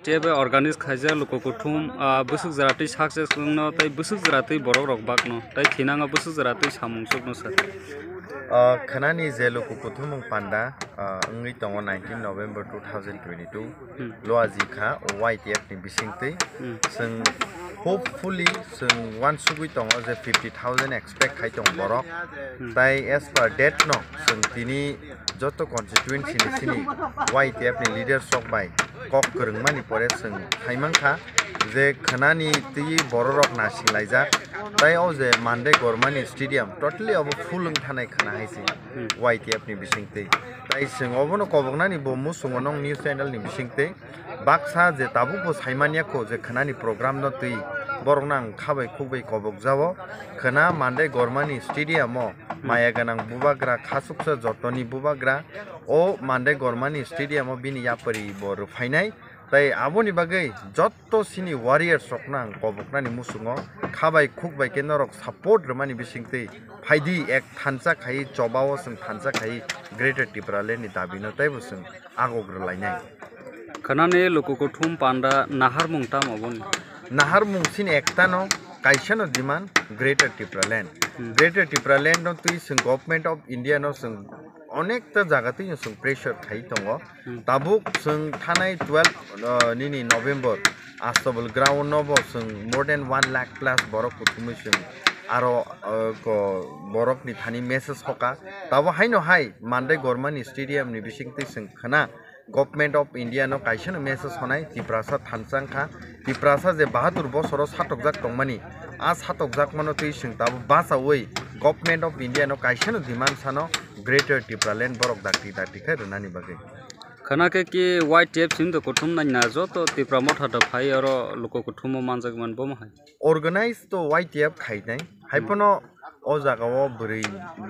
YTF organize khaija lukuthum busuk jarati success no tai busuk jarati borok rok bakno tai thinanga busuk jarati samung sukno sir khuna ni je lukuthum panda ngui tongo 19 November 2022 loaji kha YTF ni bisingtei sing hopefully sing one sugui tongo je 50,000 expect khai tong borok tai as per date no sing tini joto constituency ni sini YTF ni leader sok bai kok kerengmani pore sing thaimangkha je khuna ni tui borok na silaijak tai o je mande gormani stadium totally abo full thanai khana haisi YTF ni bisingtei tai sing obono koboknani bo musungo nong news channel ni bisingtei baksa je tabu bo saimania ko je khuna ni program no tui borok nang khabai khugbai kobok jawo khuna mande gormani stadium o maya ganang bubagra khasuksa jotoni bubagra o mande gormani stadium o bini yapari bor fainai tai aboni bagai jotto sini warrior soknang koboknani musungo khabai khugbai kenorok support remani bisingtei phaidi ek thansa khai chobao sing thansa khai greater tiprale ni dabino taibo sing agogro lainai khana ne lukuthum panda nahar mungtam obon nahar mungsin ekta no kaisano diman greater tipraland no tui sing government of India no sing অনেকটা জায়গাতেই जों प्रेसार थायो दङ दाबुक जों थानाय 12 निनि नभेम्बर आस्तबल ग्राउन्ड नब जों मोर देन 1 लाख प्लस बरक कुथुमै जों आरो बरकनि थानि मेसेज हका दाबो हायनो हाय मानदे गरमानि स्टेडियाम नि बिसिंतै जों खना गभर्नमेंट ऑफ इंडिया नो काइसन मेसेज होनाय तिप्रासा थानसांखा तिप्रासा जे 72 बसर सातक जाक दंमानि आ सातक जाक मानो तै जों दाबो बासावै गभर्नमेंट ऑफ इंडिया नो काइसन डिमांड सानो ग्रेटर टिप्रालेन बरक दाक्ति खै रनानि बागै khana ke ki YTF sim to kuthum na na jo to tipra motha to phai aro lukuthum manjak man bom hai organize to YTF khainai haipono o jagao buri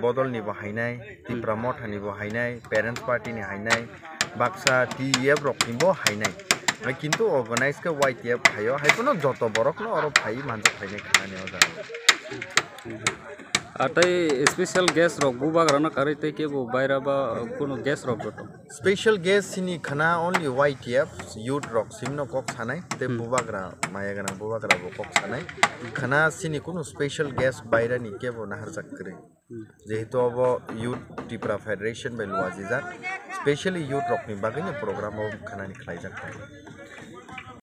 bodol ni bahainai tipra motha ni bahainai parents party ni hainai baksa TF rok ni bahainai kintu organize ke YTF khayo haipono joto borok no aro phai manjak khainai khani o jagao আটাই special gas rock বুবাগ্রানা কারিতে কে বো বাইরা বা কোনো gas rock গটো special gas সিনি খানা only YTF youth rock সিমনো কক সানাই তে বুবাগ্রা মায়াগানা বুবাগ্রা বো কক সানাই খানা সিনি কোনো স্পেশাল গ্যাস বাইরা নি কে বো নাহার জাকরে যেহেতু অব ইউথ ত্রিপুরা ফেডারেশন বাই লওয়াজি জাক স্পেশালি ইউথ রক নি বাগিনি প্রোগ্রাম অব খানা নি খালাই জাক